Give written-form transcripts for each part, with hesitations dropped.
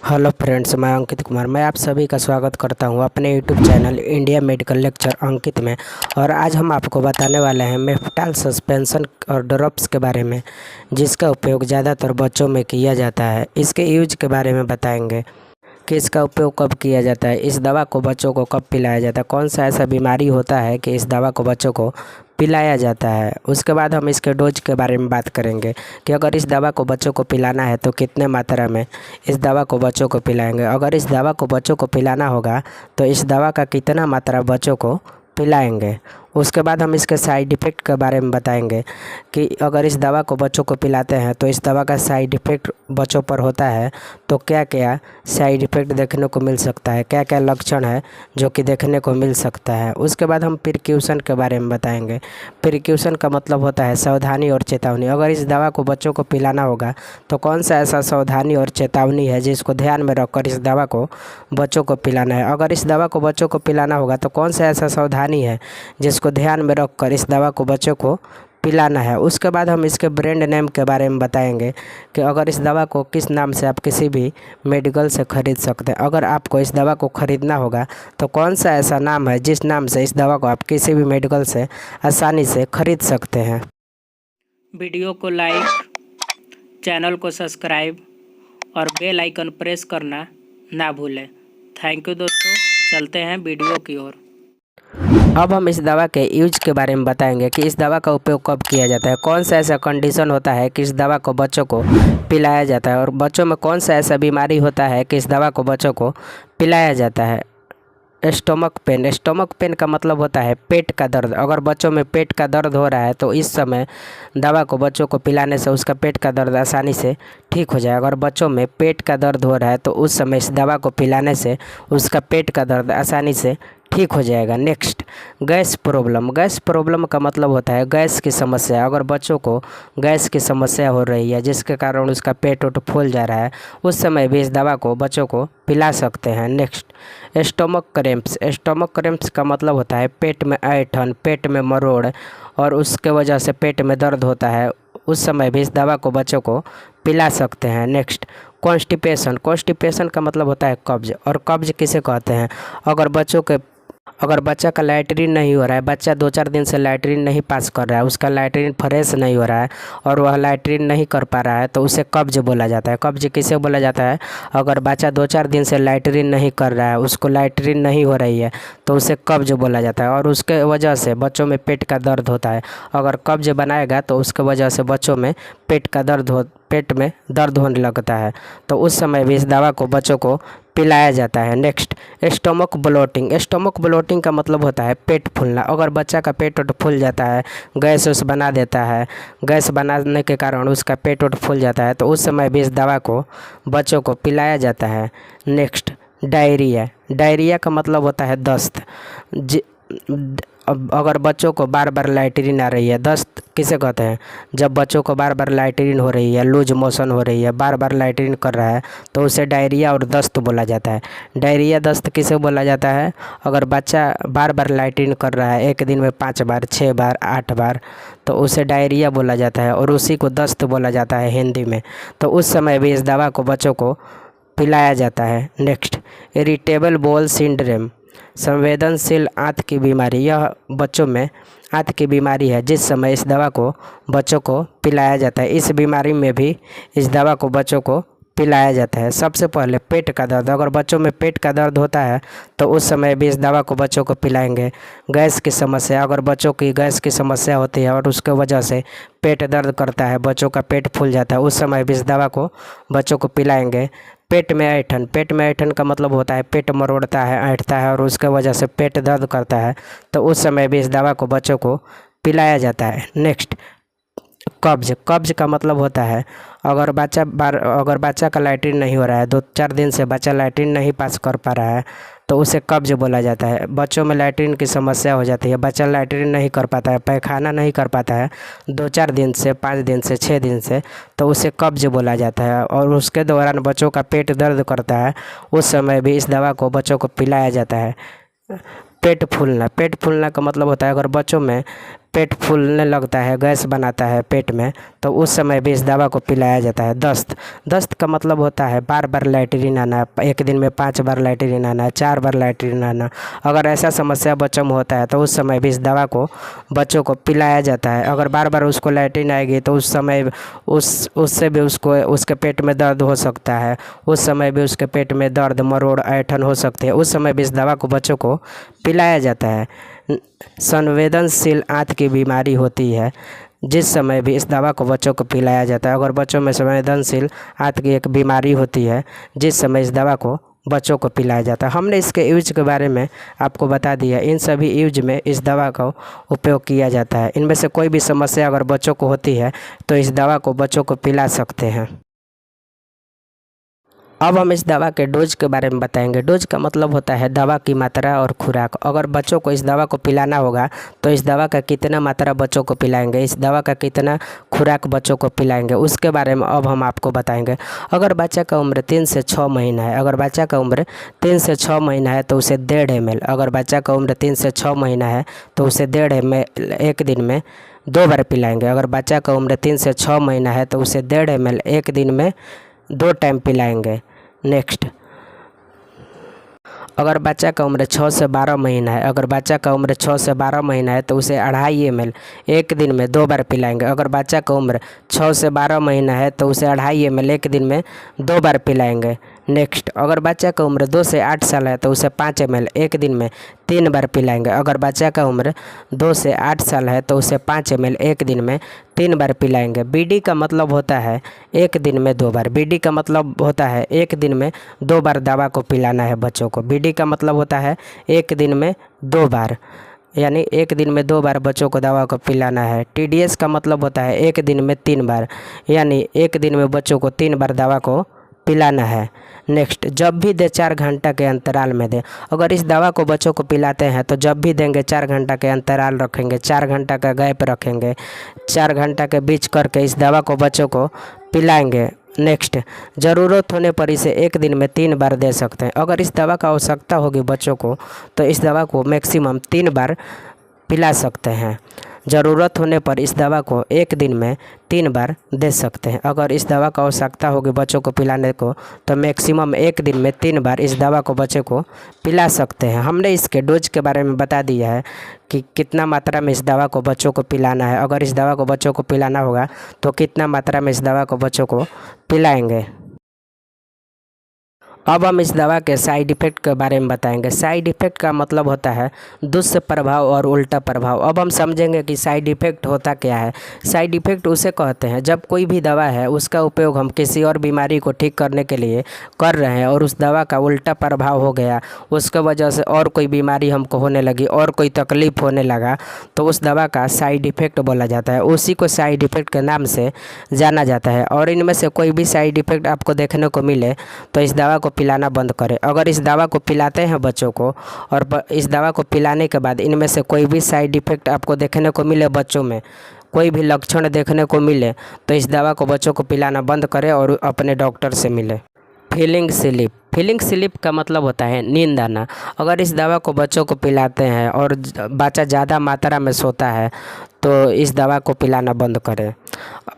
Hello friends, मैं अंकित कुमार। मैं आप सभी का स्वागत करता हूं अपने YouTube channel India medical lecture Ankit में। और आज हम आपको बताने वाले हैं मेफ्टाल सस्पेंशन और ड्रॉप्स के बारे में, जिसका उपयोग ज़्यादातर बच्चों में किया जाता है। इसके यूज के बारे में बताएंगे कि इसका उपयोग कब किया जाता है, इस दवा को बच्चों को कब पिलाया जाता है, कौन सा ऐसा बीमारी होता है कि इस दवा को बच्चों को पिलाया जाता है। उसके बाद हम इसके डोज के बारे में बात करेंगे कि अगर इस दवा को बच्चों को पिलाना है तो कितने मात्रा में इस दवा को बच्चों को पिलाएंगे। अगर इस दवा को बच्चों को पिलाना होगा तो इस दवा का कितना मात्रा बच्चों को पिलाएंगे। उसके बाद हम इसके साइड इफ़ेक्ट के बारे में बताएंगे कि अगर इस दवा को बच्चों को पिलाते हैं तो इस दवा का साइड इफ़ेक्ट बच्चों पर होता है तो क्या क्या साइड इफ़ेक्ट देखने को मिल सकता है, क्या क्या लक्षण है जो कि देखने को मिल सकता है। उसके बाद हम प्रिकॉशन के बारे में बताएंगे। प्रिकॉशन का मतलब होता है सावधानी और चेतावनी। अगर इस दवा को बच्चों को पिलाना होगा तो कौन सा ऐसा सावधानी और चेतावनी है जिसको ध्यान में रखकर इस दवा को बच्चों को पिलाना है। अगर इस दवा को बच्चों को पिलाना होगा तो कौन सा ऐसा सावधानी है जिसको ध्यान में रखकर इस दवा को बच्चों को पिलाना है। उसके बाद हम इसके ब्रांड नेम के बारे में बताएंगे कि अगर इस दवा को किस नाम से आप किसी भी मेडिकल से ख़रीद सकते हैं। अगर आपको इस दवा को ख़रीदना होगा तो कौन सा ऐसा नाम है जिस नाम से इस दवा को आप किसी भी मेडिकल से आसानी से ख़रीद सकते हैं। वीडियो को लाइक, चैनल को सब्सक्राइब और बेल आइकन प्रेस करना ना भूलें। थैंक यू दोस्तों, चलते हैं वीडियो की ओर। अब हम इस दवा के यूज के बारे में बताएंगे कि इस दवा का उपयोग कब किया जाता है, कौन सा ऐसा कंडीशन होता है कि इस दवा को बच्चों को पिलाया जाता है, और बच्चों में कौन सा ऐसा बीमारी होता है कि इस दवा को बच्चों को पिलाया जाता है। Stomach pen. स्टोमक पेन का मतलब होता है पेट का दर्द। अगर बच्चों में पेट का दर्द हो रहा है तो इस समय दवा को बच्चों को पिलाने से उसका पेट का दर्द आसानी से ठीक हो जाए। अगर बच्चों में पेट का दर्द हो रहा है तो उस समय इस दवा को पिलाने से उसका पेट का दर्द आसानी से ठीक हो जाएगा। Next, gas problem. Gas problem का मतलब होता है गैस की समस्या। अगर बच्चों को गैस की समस्या हो रही है जिसके कारण उसका पेट उट फूल जा रहा है, उस समय भी इस दवा को बच्चों को पिला सकते हैं। Next, stomach cramps. Stomach cramps का मतलब होता है पेट में ऐंठन, पेट में मरोड़ और उसके वजह से पेट में दर्द होता है, उस समय भी इस दवा को बच्चों को पिला सकते हैं। Next, constipation. कॉन्स्टिपेशन का मतलब होता है कब्ज। और कब्ज किसे कहते हैं? अगर बच्चा का लैट्रिन नहीं हो रहा है, बच्चा 2-4 दिन से लैट्रिन नहीं पास कर रहा है, उसका लैट्रिन फ्रेश नहीं हो रहा है और वह लैट्रिन नहीं कर पा रहा है तो उसे कब्ज बोला जाता है। कब्ज किसे बोला जाता है? अगर बच्चा 2-4 दिन से लैट्रिन नहीं कर रहा है, उसको लैट्रिन नहीं हो रही है तो उसे कब्ज बोला जाता है। और उसके वजह से बच्चों में पेट का दर्द होता है। अगर कब्ज बनाएगा तो उसके वजह से बच्चों में पेट में दर्द होने लगता है, तो उस समय भी इस दवा को बच्चों को पिलाया जाता है। Next, stomach bloating. Stomach bloating का मतलब होता है पेट फूलना। अगर बच्चा का पेट उट फूल जाता है, गैस उस बना देता है, गैस बनाने के कारण उसका पेट उट फूल जाता है, तो उस समय भी इस दवा को बच्चों को पिलाया जाता है। Next, diarrhoea. डायरिया का मतलब होता है दस्त। अगर बच्चों को बार बार लैट्रिन आ रही है, दस्त किसे कहते हैं? जब बच्चों को बार बार लैट्रिन हो रही है, लूज मोशन हो रही है, बार बार लैट्रिन कर रहा है, तो उसे डायरिया और दस्त बोला जाता है। डायरिया दस्त किसे बोला जाता है? अगर बच्चा बार बार लैट्रिन कर रहा है, एक दिन में 5 बार, 6 बार, 8 बार, तो उसे डायरिया बोला जाता है और उसी को दस्त बोला जाता है हिंदी में। तो उस समय भी इस दवा को बच्चों को पिलाया जाता है। Next, irritable bowel syndrome. संवेदनशील आंत की बीमारी। यह बच्चों में आंत की बीमारी है जिस समय इस दवा को बच्चों को पिलाया जाता है। इस बीमारी में भी इस दवा को बच्चों को पिलाया जाता है। सबसे पहले पेट का दर्द। अगर बच्चों में पेट का दर्द होता है तो उस समय भी इस दवा को बच्चों को पिलाएंगे। गैस की समस्या। अगर बच्चों की गैस की समस्या होती है और उसके वजह से पेट दर्द करता है, बच्चों का पेट फूल जाता है, उस समय भी इस दवा को बच्चों को पिलाएंगे। पेट में ऐंठन। पेट में ऐंठन का मतलब होता है पेट मरोड़ता है, ऐंठता है और उसके वजह से पेट दर्द करता है, तो उस समय भी इस दवा को बच्चों को पिलाया जाता है। नेक्स्ट, कब्ज। कब्ज का मतलब होता है अगर बच्चा का लैट्रिन नहीं हो रहा है, 2-4 दिन से बच्चा लैट्रिन नहीं पास कर पा रहा है, तो उसे कब्ज बोला जाता है। बच्चों में लैट्रिन की समस्या हो जाती है, बच्चा लैट्रिन नहीं कर पाता है, पैखाना नहीं कर पाता है 2-4 दिन से, 5 दिन से, 6 दिन से, तो उसे कब्ज बोला जाता है। और उसके दौरान बच्चों का पेट दर्द करता है, उस समय भी इस दवा को बच्चों को पिलाया जाता है। पेट फूलना। पेट फूलना का मतलब होता है अगर बच्चों में पेट फूलने लगता है, गैस बनाता है पेट में, तो उस समय भी इस दवा को पिलाया जाता है। दस्त, दस्त का मतलब होता है बार बार लैट्रिन आना, एक दिन में 5 बार लैट्रिन आना, 4 बार लैट्रिन आना। अगर ऐसा समस्या बच्चों में होता है तो उस समय भी इस दवा को बच्चों को पिलाया जाता है। अगर बार बार उसको लैट्रिन आएगी तो उस समय उससे भी उसको उसके पेट में दर्द हो सकता है, उस समय भी उसके पेट में दर्द, मरोड़, ऐंठन हो सकते हैं। उस समय भी इस दवा को बच्चों को पिलाया जाता है। संवेदनशील आंत की बीमारी होती है, जिस समय भी इस दवा को बच्चों को पिलाया जाता है। अगर बच्चों में संवेदनशील आंत की एक बीमारी होती है, जिस समय इस दवा को बच्चों को पिलाया जाता है। हमने इसके यूज के बारे में आपको बता दिया। इन सभी यूज में इस दवा का उपयोग किया जाता है। इनमें से कोई भी समस्या अगर बच्चों को होती है तो इस दवा को बच्चों को पिला सकते हैं। अब हम इस दवा के डोज के बारे में बताएंगे। डोज का मतलब होता है दवा की मात्रा और खुराक। अगर बच्चों को इस दवा को पिलाना होगा तो इस दवा का कितना मात्रा बच्चों को पिलाएंगे, इस दवा का कितना खुराक बच्चों को पिलाएंगे, उसके बारे में अब हम आपको बताएंगे। अगर बच्चा का उम्र 3 से 6 महीना है, अगर बच्चा का उम्र 3 से 6 महीना है तो उसे 1.5 ml, अगर बच्चा का उम्र 3 से 6 महीना है तो उसे 1.5 ml एक दिन में 2 बार पिलाएंगे। अगर बच्चा का उम्र 3 से 6 महीना है तो उसे 1.5 ml एक दिन में 2 टाइम पिलाएंगे। नेक्स्ट, अगर बच्चा का उम्र 6 से 12 महीना है, अगर बच्चा का उम्र 6 से 12 महीना है तो उसे 2.5 ml एक दिन में 2 बार पिलाएंगे। अगर बच्चा का उम्र 6 से 12 महीना है तो उसे 2.5 ml एक दिन में 2 बार पिलाएंगे। नेक्स्ट, अगर बच्चा का उम्र 2 से 8 साल है तो उसे 5 ml एक दिन में 3 बार पिलाएंगे। अगर बच्चा का उम्र 2 से 8 साल है तो उसे 5 ml एक दिन में 3 बार पिलाएंगे। बीडी का मतलब होता है एक दिन में 2 बार। बीडी का मतलब होता है एक दिन में 2 बार दवा को पिलाना है बच्चों को। बीडी का मतलब होता है एक दिन में 2 बार, यानी एक दिन में 2 बार बच्चों को दवा को पिलाना है। टीडीएस का मतलब होता है एक दिन में 3 बार, यानी एक दिन में बच्चों को 3 बार दवा को पिलाना है। नेक्स्ट, जब भी दे 4 घंटा के अंतराल में दे। अगर इस दवा को बच्चों को पिलाते हैं तो जब भी देंगे 4 घंटा के अंतराल रखेंगे, 4 घंटा का गैप रखेंगे, 4 घंटा के बीच करके इस दवा को बच्चों को पिलाएंगे। नेक्स्ट, ज़रूरत होने पर इसे एक दिन में 3 बार दे सकते हैं। अगर इस दवा का आवश्यकता होगी बच्चों को तो इस दवा को मैक्सिमम 3 बार पिला सकते हैं। ज़रूरत होने पर इस दवा को एक दिन में 3 बार दे सकते हैं। अगर इस दवा का आवश्यकता होगी बच्चों को पिलाने को तो मैक्सिमम एक दिन में 3 बार इस दवा को बच्चे को पिला सकते हैं। हमने इसके डोज के बारे में बता दिया है कि कितना मात्रा में इस दवा को बच्चों को पिलाना है। अगर इस दवा को बच्चों को पिलाना होगा तो कितना मात्रा में इस दवा को बच्चों को पिलाएंगे। अब हम इस दवा के साइड इफ़ेक्ट के बारे में बताएंगे। साइड इफ़ेक्ट का मतलब होता है दुष्प्रभाव और उल्टा प्रभाव। अब हम समझेंगे कि साइड इफ़ेक्ट होता क्या है। साइड इफ़ेक्ट उसे कहते हैं जब कोई भी दवा है उसका उपयोग हम किसी और बीमारी को ठीक करने के लिए कर रहे हैं और उस दवा का उल्टा प्रभाव हो गया, उसके वजह से और कोई बीमारी हमको होने लगी और कोई तकलीफ़ होने लगा, तो उस दवा का साइड इफ़ेक्ट बोला जाता है। उसी को साइड इफ़ेक्ट के नाम से जाना जाता है। और इनमें से कोई भी साइड इफ़ेक्ट आपको देखने को मिले तो इस दवा को पिलाना बंद करें। अगर इस दवा को पिलाते हैं बच्चों को और इस दवा को पिलाने के बाद इनमें से कोई भी साइड इफ़ेक्ट आपको देखने को मिले, बच्चों में कोई भी लक्षण देखने को मिले, तो इस दवा को बच्चों को पिलाना बंद करें और अपने डॉक्टर से मिले। Feeling slip. फीलिंग स्लिप का मतलब होता है नींद आना। अगर इस दवा को बच्चों को पिलाते हैं और बच्चा ज़्यादा मात्रा में सोता है तो इस दवा को पिलाना बंद करें।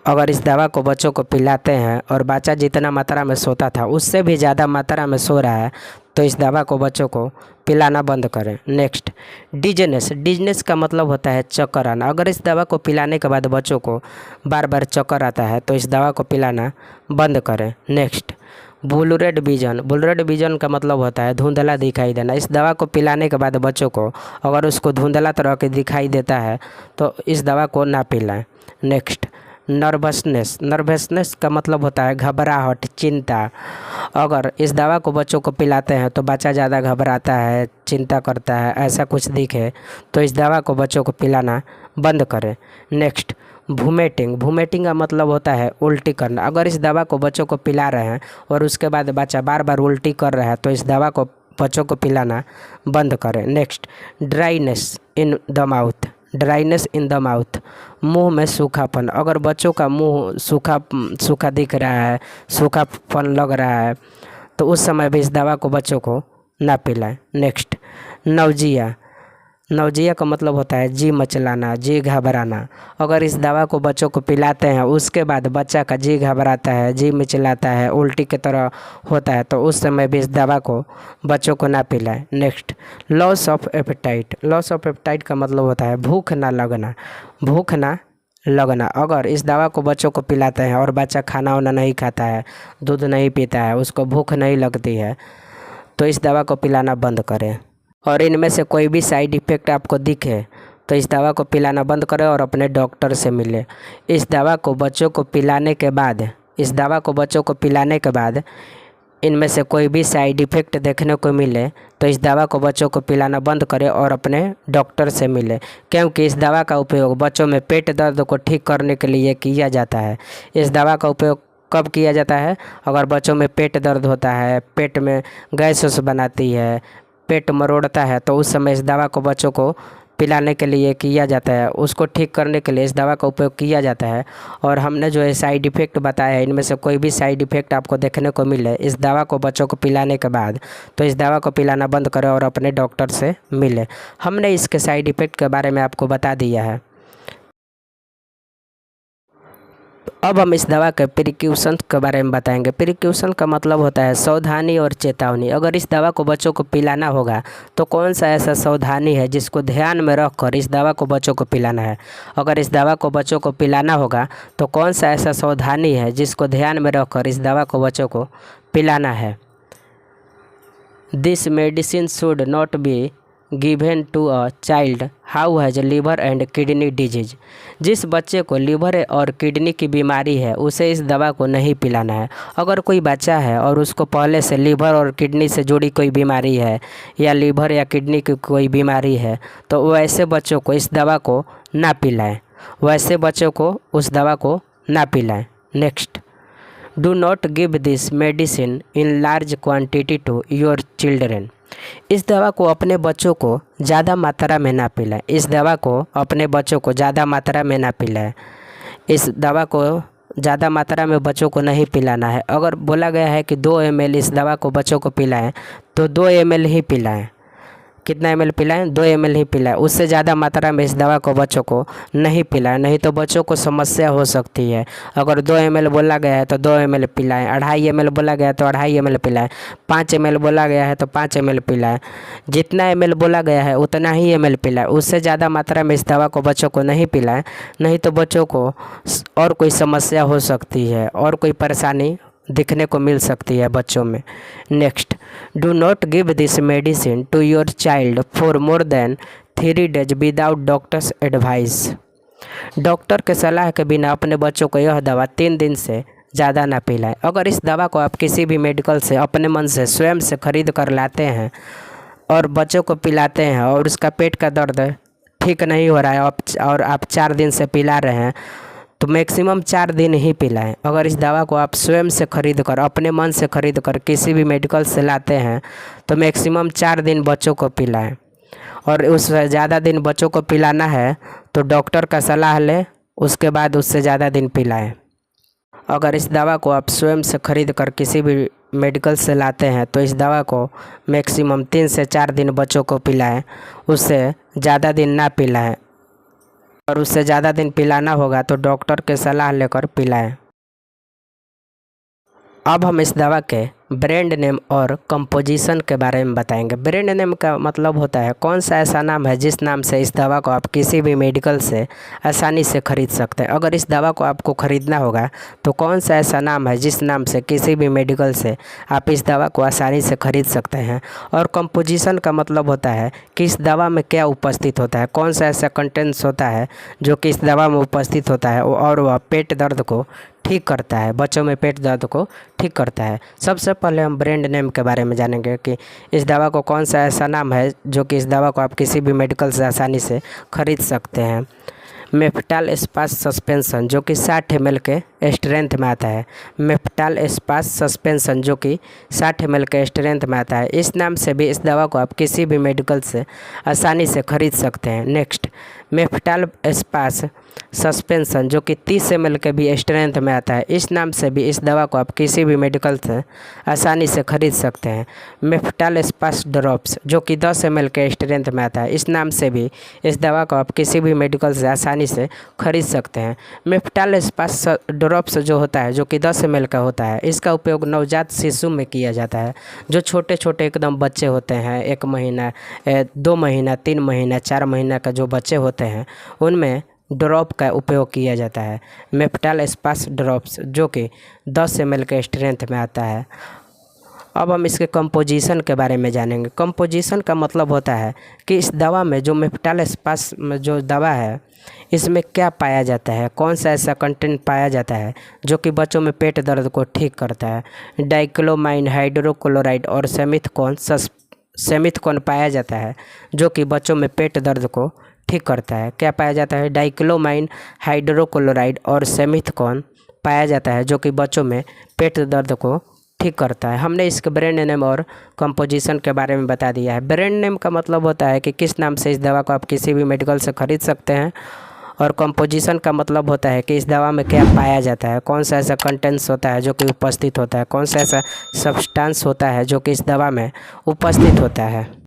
अगर इस दवा को बच्चों को पिलाते हैं और बच्चा जितना मात्रा में सोता था उससे भी ज़्यादा मात्रा में सो रहा है तो इस दवा को बच्चों को पिलाना बंद करें। Next, dizziness. डिजनेस का मतलब होता है चक्कर आना। अगर इस दवा को पिलाने के बाद बच्चों को बार बार चक्कर आता है तो इस दवा को पिलाना बंद करें। Next, blurred vision. Blurred vision का मतलब होता है धुंधला दिखाई देना। इस दवा को पिलाने के बाद बच्चों को अगर उसको धुंधला तरह के दिखाई देता है तो इस दवा को ना पिलाएं। Next, nervousness. नर्वसनेस का मतलब होता है घबराहट, चिंता। अगर इस दवा को बच्चों को पिलाते हैं तो बच्चा ज़्यादा घबराता है, चिंता करता है, ऐसा कुछ दिखे तो इस दवा को बच्चों को पिलाना बंद करें। Next, vomiting. वोमिटिंग का मतलब होता है उल्टी करना। अगर इस दवा को बच्चों को पिला रहे हैं और उसके बाद बच्चा बार बार उल्टी कर रहा है तो इस दवा को बच्चों को पिलाना बंद करें। Next, dryness in the mouth. Dryness in the mouth, मुंह में सूखापन। अगर बच्चों का मुंह सूखा दिख रहा है, सूखापन लग रहा है तो उस समय भी इस दवा को बच्चों को ना पिलाएं। Next, nausea. नौजिया का मतलब होता है जी मचलाना, जी घबराना। अगर इस दवा को बच्चों को पिलाते हैं उसके बाद बच्चा का जी घबराता है, जी मिचलाता है, उल्टी की तरह होता है, तो उस समय भी इस दवा को बच्चों को ना पिलाएं। Next, loss of appetite. Loss of appetite का मतलब होता है भूख ना लगना, भूख ना लगना। अगर इस दवा को बच्चों को पिलाते हैं और बच्चा खाना वाना नहीं खाता है, दूध नहीं पीता है, उसको भूख नहीं लगती है, तो इस दवा को पिलाना बंद करें। और इनमें से कोई भी साइड इफ़ेक्ट आपको दिखे तो इस दवा को पिलाना बंद करें और अपने डॉक्टर से मिलें। इस दवा को बच्चों को पिलाने के बाद इनमें से कोई भी साइड इफ़ेक्ट देखने को मिले तो इस दवा को बच्चों को पिलाना बंद करें और अपने डॉक्टर से मिलें, क्योंकि इस दवा का उपयोग बच्चों में पेट दर्द को ठीक करने के लिए किया जाता है। इस दवा का उपयोग कब किया जाता है? अगर बच्चों में पेट दर्द होता है, पेट में गैस वैस बनाती है, पेट मरोड़ता है, तो उस समय इस दवा को बच्चों को पिलाने के लिए किया जाता है, उसको ठीक करने के लिए इस दवा का उपयोग किया जाता है। और हमने जो है साइड इफ़ेक्ट बताया है, इनमें से कोई भी साइड इफ़ेक्ट आपको देखने को मिले इस दवा को बच्चों को पिलाने के बाद, तो इस दवा को पिलाना बंद करें और अपने डॉक्टर से मिलें। हमने इसके साइड इफ़ेक्ट के बारे में आपको बता दिया है। अब हम इस दवा के प्रिकॉशन के बारे में बताएंगे। प्रिकॉशन का मतलब होता है सावधानी और चेतावनी। अगर इस दवा को बच्चों को पिलाना होगा तो कौन सा ऐसा सावधानी है जिसको ध्यान में रखकर इस दवा को बच्चों को पिलाना है? अगर इस दवा को बच्चों को पिलाना होगा तो कौन सा ऐसा सावधानी है जिसको ध्यान में रखकर इस दवा को बच्चों को पिलाना है? This medicine should not be given to a child how has liver and kidney disease. जिस बच्चे को लीवर और किडनी की बीमारी है उसे इस दवा को नहीं पिलाना है। अगर कोई बच्चा है और उसको पहले से लीवर और किडनी से जुड़ी कोई बीमारी है या लीवर या किडनी की कोई बीमारी है तो वैसे बच्चों को इस दवा को ना पिलाएं, वैसे बच्चों को उस दवा को ना पिलाएं। Next, do not give this medicine in large quantity to your children. इस दवा को अपने बच्चों को ज़्यादा मात्रा में ना पिलाएं। इस दवा को अपने बच्चों को ज़्यादा मात्रा में ना पिलाएं। इस दवा को ज़्यादा मात्रा में बच्चों को नहीं पिलाना है। अगर बोला गया है कि 2 ml इस दवा को बच्चों को पिलाएं तो 2 ml ही पिलाएं। कितना ml पिलाएं? 2 ml ही पिलाएं। उससे ज़्यादा मात्रा में इस दवा को बच्चों को नहीं पिलाएं, नहीं तो बच्चों को समस्या हो सकती है। अगर 2 ml बोला गया है तो 2 ml पिलाएं, 2.5 ml बोला गया है तो 2.5 ml पिलाएं, 5 ml बोला गया है तो 5 ml पिलाएं। जितना ml बोला गया है उतना ही ml पिलाएं। उससे ज़्यादा मात्रा में इस दवा को बच्चों को नहीं पिलाएं, नहीं तो बच्चों को और कोई समस्या हो सकती है और कोई परेशानी दिखने को मिल सकती है बच्चों में। Next, do not give this medicine to your child for more than 3 days without doctor's advice. Doctor के सलाह के बिना अपने बच्चों को यह दवा 3 दिन से ज़्यादा ना पिलाएं। अगर इस दवा को आप किसी भी मेडिकल से अपने मन से स्वयं से खरीद कर लाते हैं और बच्चों को पिलाते हैं और उसका पेट का दर्द ठीक नहीं हो रहा है और आप 4 दिन से पिला रहे हैं तो मैक्सिमम 4 दिन ही पिलाएं। अगर इस दवा को आप स्वयं से खरीद कर अपने मन से खरीद कर किसी भी मेडिकल से लाते हैं तो मैक्सिमम 4 दिन बच्चों को पिलाएं। और उससे ज़्यादा दिन बच्चों को पिलाना है तो डॉक्टर का सलाह लें, उसके बाद उससे ज़्यादा दिन पिलाएं। अगर इस दवा को आप स्वयं से खरीद कर किसी भी मेडिकल से लाते हैं तो इस दवा को मैक्सिमम 3 से 4 दिन बच्चों को पिलाएं, उससे ज़्यादा दिन ना पिलाएं। और उससे ज़्यादा दिन पिलाना होगा तो डॉक्टर के सलाह लेकर पिलाएं। अब हम इस दवा के ब्रांड नेम और कंपोजिशन के बारे में बताएंगे। ब्रांड नेम का मतलब होता है कौन सा ऐसा नाम है जिस नाम से इस दवा को आप किसी भी मेडिकल से आसानी से खरीद सकते हैं। अगर इस दवा को आपको ख़रीदना होगा तो कौन सा ऐसा नाम है जिस नाम से किसी भी मेडिकल से आप इस दवा को आसानी से खरीद सकते हैं। और कंपोजिशन का मतलब होता है कि इस दवा में क्या उपस्थित होता है, कौन सा ऐसा कंटेंट्स होता है जो कि इस दवा में उपस्थित होता है और वह पेट दर्द को ठीक करता है, बच्चों में पेट दर्द को ठीक करता है। सबसे पहले हम ब्रांड नेम के बारे में जानेंगे कि इस दवा को कौन सा ऐसा नाम है जो कि इस दवा को आप किसी भी मेडिकल से आसानी से खरीद सकते हैं। मेफ्टाल स्पास सस्पेंशन जो कि 60 ml के स्ट्रेंथ में आता है। मेफ्टाल स्पास सस्पेंशन जो कि 60 ml के स्ट्रेंथ में आता है। इस नाम से भी इस दवा को आप किसी भी मेडिकल से आसानी से खरीद सकते हैं। नेक्स्ट, मेफ्टाल स्पास सस्पेंशन जो कि 30 ml के भी स्ट्रेंथ में आता है। इस नाम से भी इस दवा को आप किसी भी मेडिकल से आसानी से खरीद सकते हैं। मेफ्टाल स्पास ड्रॉप्स जो कि 10 ml के स्ट्रेंथ में आता है। इस नाम से भी इस दवा को आप किसी भी मेडिकल से आसानी से खरीद सकते हैं। मेफ्टाल स्पास ड्रॉप्स जो होता है जो कि 10 ml का होता है, इसका उपयोग नवजात शिशु में किया जाता है। जो छोटे छोटे एकदम बच्चे होते हैं, 1 महीना 2 महीना 3 महीना 4 महीना का जो बच्चे होते हैं, उनमें ड्रॉप का उपयोग किया जाता है। मेफ्टाल स्पास ड्रॉप्स जो कि 10 ml के स्ट्रेंथ में आता है। अब हम इसके कंपोजिशन के बारे में जानेंगे। कंपोजिशन का मतलब होता है कि इस दवा में जो मेफ्टाल स्पास में जो दवा है, इसमें क्या पाया जाता है, कौन सा ऐसा कंटेंट पाया जाता है जो कि बच्चों में पेट दर्द को ठीक करता है। डाइक्लोमाइन हाइड्रोक्लोराइड और सेमिथ्रिक्सोन पाया जाता है जो कि बच्चों में पेट दर्द को ठीक करता है। क्या पाया जाता है? डाइक्लोमाइन हाइड्रोक्लोराइड और सेमिथ्रिक्सोन पाया जाता है जो कि बच्चों में पेट दर्द को ठीक करता है। हमने इसके ब्रांड नेम और कंपोजिशन के बारे में बता दिया है। ब्रांड नेम का मतलब होता है कि किस नाम से इस दवा को आप किसी भी मेडिकल से खरीद सकते हैं, और कंपोजिशन का मतलब होता है कि इस दवा में क्या पाया जाता है, कौन सा ऐसा कंटेंट्स होता है जो कि उपस्थित होता है, कौन सा ऐसा सब्सटेंस होता है जो कि इस दवा में उपस्थित होता है।